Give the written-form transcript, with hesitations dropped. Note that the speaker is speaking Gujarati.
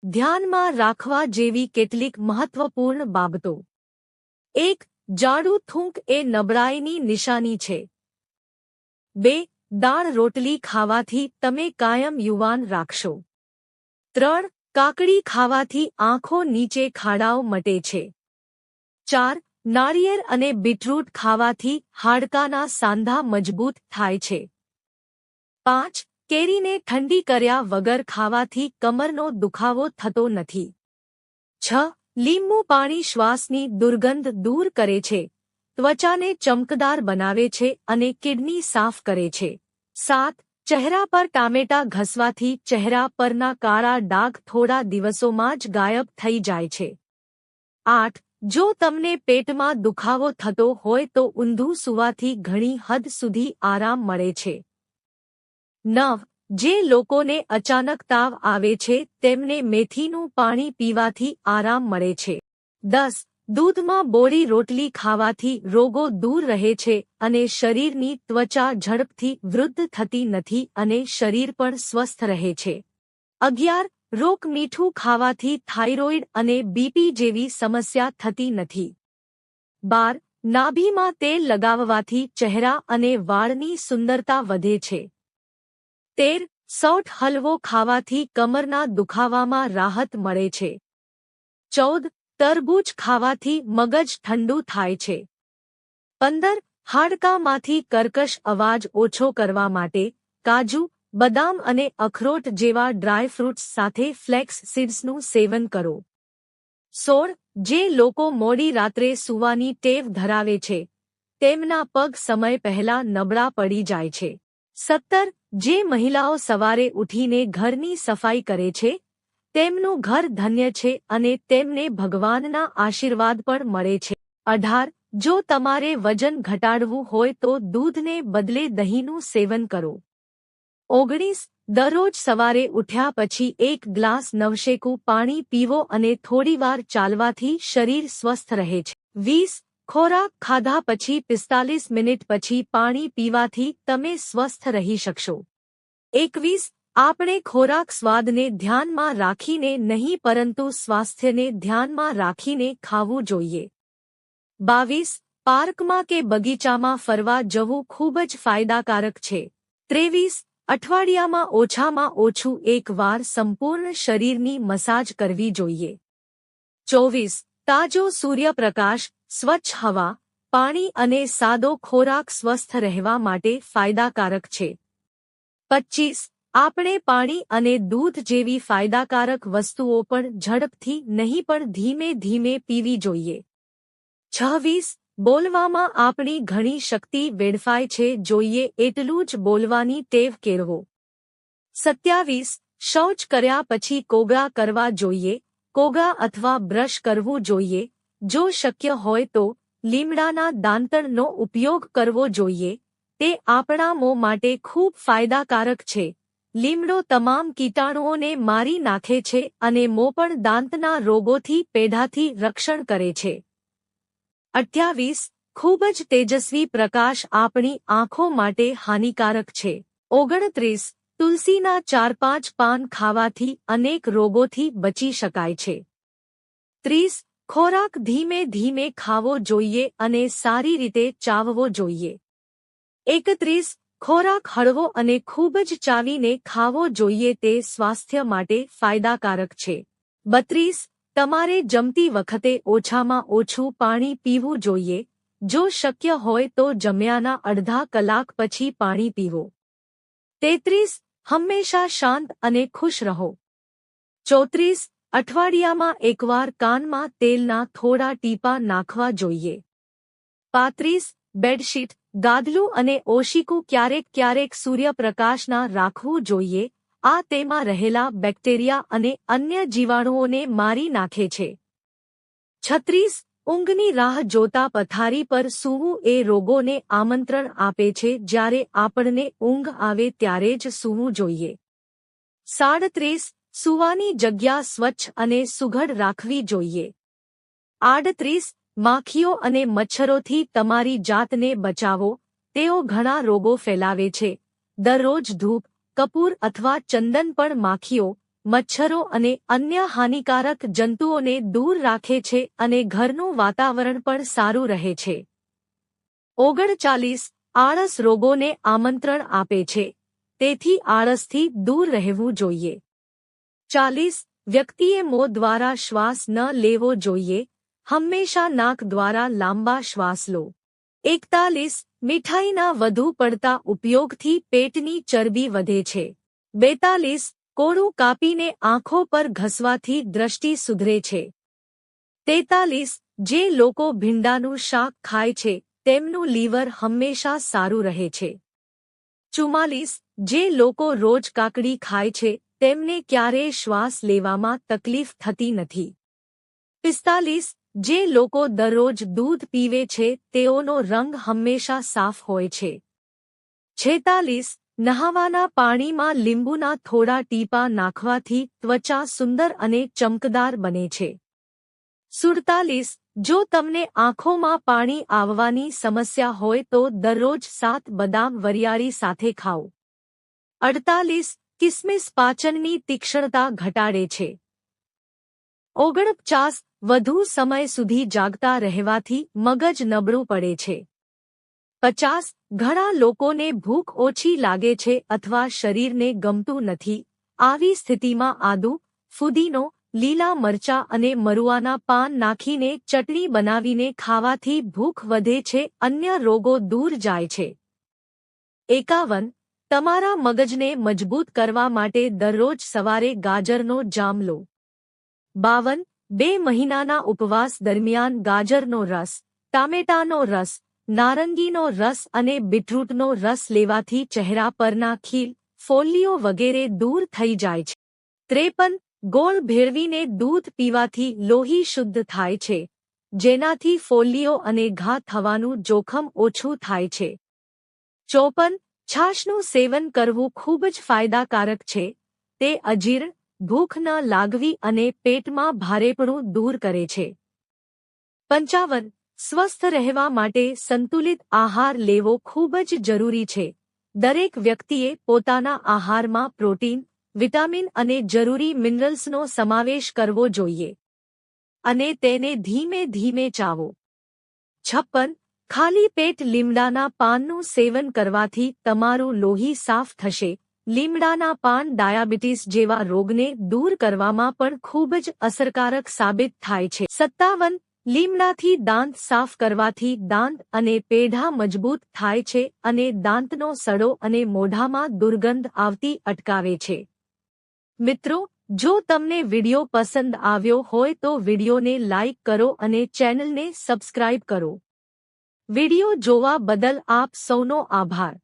ધ્યાનમાં રાખવા જેવી કેટલીક મહત્વપૂર્ણ બાબતો. 1. જાડું થૂંક એ નબળાઈની નિશાની છે. 2. દાળ રોટલી ખાવાથી તમે કાયમ યુવાન રાખશો. 3. કાકડી ખાવાથી આંખો નીચે ખાડાઓ મટે છે. 4. નાળિયેર અને બીટરૂટ ખાવાથી હાડકાના સાંધા મજબૂત થાય છે. 5. કેરીને ઠંડી કર્યા વગર ખાવાથી કમરનો દુખાવો થતો નથી. 6. લીંબુ પાણી શ્વાસની દુર્ગંધ દૂર કરે છે, ત્વચાને ચમકદાર બનાવે છે અને કિડની સાફ કરે છે. 7. ચહેરા પર ટામેટા ઘસવાથી ચહેરા પરના કાળા ડાઘ થોડા દિવસોમાં જ ગાયબ થઈ જાય છે. 8. જો તમને પેટમાં દુખાવો થતો હોય તો ઊંધું સૂવાથી ઘણી હદ સુધી આરામ મળે છે. 9. જે લોકોને અચાનક તાવ આવે છે તેમને મેથીનું પાણી પીવાથી આરામ મળે છે. 10. દૂધમાં બોળી રોટલી ખાવાથી રોગો દૂર રહે છે અને શરીરની ત્વચા ઝડપથી વૃદ્ધ થતી નથી અને શરીર પણ સ્વસ્થ રહે છે. 11. રોક મીઠું ખાવાથી થાઇરોઇડ અને બીપી જેવી સમસ્યા થતી નથી. 12. નાભીમાં તેલ લગાવવાથી ચહેરા અને વાળની સુંદરતા વધે છે. 13. સૌઠ હલવો ખાવાથી કમરના દુખાવામાં રાહત મળે છે. 14. તરબૂચ ખાવાથી મગજ ઠંડુ થાય છે. 15. હાડકામાંથી કર્કશ અવાજ ઓછો કરવા માટે કાજુ, બદામ અને અખરોટ જેવા ડ્રાય ફ્રૂટ્સ સાથે ફ્લેક્સ સીડ્સનું સેવન કરો. 16. જે લોકો મોડી રાત્રે સૂવાની ટેવ ધરાવે છે તેમના પગ સમય પહેલા નબળા પડી જાય છે. 17. જે મહિલાઓ સવારે ઉઠીને ઘરની સફાઈ કરે છે તેમનું ઘર ધન્ય છે અને તેમને ભગવાનના આશીર્વાદ પણ મળે છે. 18. જો તમારે વજન ઘટાડવું હોય તો દૂધને બદલે દહીંનું સેવન કરો. 19. દરરોજ સવારે ઉઠ્યા પછી 1 ગ્લાસ નવશેકું પાણી પીવો અને થોડીવાર ચાલવાથી શરીર સ્વસ્થ રહે છે. 20. ખોરાક ખાધા પછી 45 મિનિટ પછી પાણી પીવાથી તમે સ્વસ્થ રહી શકશો. 21. આપણે ખોરાક સ્વાદને ધ્યાનમાં રાખીને નહીં પરંતુ સ્વાસ્થ્યને ધ્યાનમાં રાખીને ખાવું જોઈએ. 22. પાર્કમાં કે બગીચામાં ફરવા જવું ખૂબ જ ફાયદાકારક છે. 23. અઠવાડિયામાં ઓછામાં ઓછું એક વાર સંપૂર્ણ શરીરની મસાજ કરવી જોઈએ. 24. તાજો સૂર્યપ્રકાશ, સ્વચ્છ હવા, પાણી અને સાદો ખોરાક સ્વસ્થ રહેવા માટે ફાયદાકારક છે. 25. આપણે પાણી અને દૂધ જેવી ફાયદાકારક વસ્તુઓ પણ ઝડપથી નહીં પણ ધીમે ધીમે પીવી જોઈએ. 26. બોલવામાં આપણી ઘણી શક્તિ વેડફાય છે જોઈએ એટલું જ બોલવાની ટેવ કેળવો. 27. શૌચ કર્યા પછી કોગળા કરવા જોઈએ, કોગળા અથવા બ્રશ કરવું જોઈએ. જો શક્ય હોય તો લીમડાના દાંતણનો ઉપયોગ કરવો જોઈએ. તે આપણા મોં માટે ખૂબ ફાયદાકારક છે. લીમડો તમામ કીટાણુઓને મારી નાખે છે અને મોં પણ દાંતના રોગોથી પેઢાથી રક્ષણ કરે છે. 28. ખૂબ જ તેજસ્વી પ્રકાશ આપણી આંખો માટે હાનિકારક છે. 29. તુલસીના 4-5 પાન ખાવાથી અનેક રોગોથી બચી શકાય છે. 30. ખોરાક ધીમે ધીમે ખાવો જોઈએ અને સારી રીતે ચાવવો જોઈએ. 31. ખોરાક હળવો અને ખૂબ જ ચાવીને ખાવો જોઈએ, તે સ્વાસ્થ્ય માટે ફાયદાકારક છે. 32. તમારે જમતી વખતે ઓછામાં ઓછું પાણી પીવું જોઈએ. જો શક્ય હોય તો જમ્યાના અડધા કલાક પછી પાણી પીવો. 33. હંમેશા શાંત અને ખુશ રહો. 34. અઠવાડિયામાં એકવાર કાનમાં તેલના થોડા ટીપા નાખવા જોઈએ. 35. બેડશીટ, ગાદલું અને ઓશીકું ક્યારેક ક્યારેક સૂર્યપ્રકાશના રાખવું જોઈએ. આ તેમાં રહેલા બેક્ટેરિયા અને અન્ય જીવાણુઓને મારી નાખે છે. 36. ઊંઘની રાહ જોતા પથારી પર સૂવું એ રોગોને આમંત્રણ આપે છે. જ્યારે આપણને ઊંઘ આવે ત્યારે જ સૂવું જોઈએ. 37. સૂવાની જગ્યા સ્વચ્છ અને સુઘડ રાખવી જોઈએ. 38. માખીઓ અને મચ્છરોથી તમારી જાતને બચાવો. તેઓ ઘણા રોગો ફેલાવે છે. દરરોજ ધૂપ, કપૂર અથવા ચંદન પણ માખીઓ, મચ્છરો અને અન્ય હાનિકારક જંતુઓને દૂર રાખે છે અને ઘરનું વાતાવરણ પણ સારું રહે છે. 39. આળસ રોગોને આમંત્રણ આપે છે, તેથી આળસથી દૂર રહેવું જોઈએ. 40. વ્યક્તિએ મોં દ્વારા શ્વાસ ન લેવો જોઈએ, હંમેશા નાક દ્વારા લાંબા શ્વાસ લો. 41. મીઠાઈના વધુ પડતા ઉપયોગથી પેટની ચરબી વધે છે. 42. કોળું કાપીને આંખો પર ઘસવાથી દ્રષ્ટિ સુધરે છે. 43. જે લોકો ભીંડાનું શાક ખાય છે તેમનું લીવર હંમેશા સારું રહે છે. 44. જે લોકો રોજ કાકડી ખાય છે તેમને ક્યારેય શ્વાસ લેવામાં તકલીફ થતી નથી. 45. જે લોકો દરરોજ દૂધ પીવે છે તેઓનો રંગ હંમેશા સાફ હોય છે. 46. નહાવાના પાણીમાં લીંબુના થોડા ટીપાં નાખવાથી ત્વચા સુંદર અને ચમકદાર બને છે. 47. જો તમને આંખોમાં પાણી આવવાની સમસ્યા હોય તો દરરોજ 7 બદામ વરિયાળી સાથે ખાઓ. 48. કિસમિસ પાચનની તીક્ષ્ણતા ઘટાડે છે. 49. વધુ સમય સુધી જાગતા રહેવાથી મગજ નબળું પડે છે. 50. ઘણા લોકોને ભૂખ ઓછી લાગે છે અથવા શરીરને ગમતું નથી. આવી સ્થિતિમાં આદુ, ફુદીનો, લીલા મરચાં અને મરુઆના પાન નાખીને ચટણી બનાવીને ખાવાથી ભૂખ વધે છે, અન્ય રોગો દૂર જાય છે. 51. તમારા મગજને મજબૂત કરવા માટે દરરોજ સવારે ગાજરનો જામ લો. 52. 2 મહિનાના ઉપવાસ દરમિયાન ગાજરનો રસ, ટામેટાનો રસ, નારંગીનો રસ અને બીટરૂટનો રસ લેવાથી ચહેરા પરના ખીલ, ફોલ્લીઓ વગેરે દૂર થઈ જાય છે. 53. ગોળ ભેળવીને દૂધ પીવાથી લોહી શુદ્ધ થાય છે, જેનાથી ફોલ્લીઓ અને ઘા થવાનું જોખમ ઓછું થાય છે. 54. છાશનું સેવન કરવું ખૂબ જ ફાયદાકારક છે. તે અજીર્ણ, ભૂખ ન લાગવી અને પેટમાં ભારેપણું દૂર કરે છે. 55. સ્વસ્થ રહેવા માટે સંતુલિત આહાર લેવો ખૂબ જ જરૂરી છે. દરેક વ્યક્તિએ પોતાના આહારમાં પ્રોટીન, વિટામિન અને જરૂરી મિનરલ્સનો સમાવેશ કરવો જોઈએ અને તેને ધીમે ધીમે ચાવો. 56. ખાલી પેટ લીમડાના પાનનું સેવન કરવાથી તમારું લોહી સાફ થશે. લીમડાના પાન ડાયાબિટીસ જેવા રોગને દૂર કરવામાં પણ ખૂબ જ અસરકારક સાબિત થાય છે. 57. લીમડાથી દાંત સાફ કરવાથી દાંત અને પેઢા મજબૂત થાય છે અને દાંતનો સડો અને મોઢામાં દુર્ગંધ આવતી અટકાવે છે. મિત્રો, જો તમને વિડિયો પસંદ આવ્યો હોય તો વિડિયોને લાઇક કરો અને ચેનલને સબસ્ક્રાઇબ કરો. વિડિયો જોવા બદલ આપ સૌનો આભાર.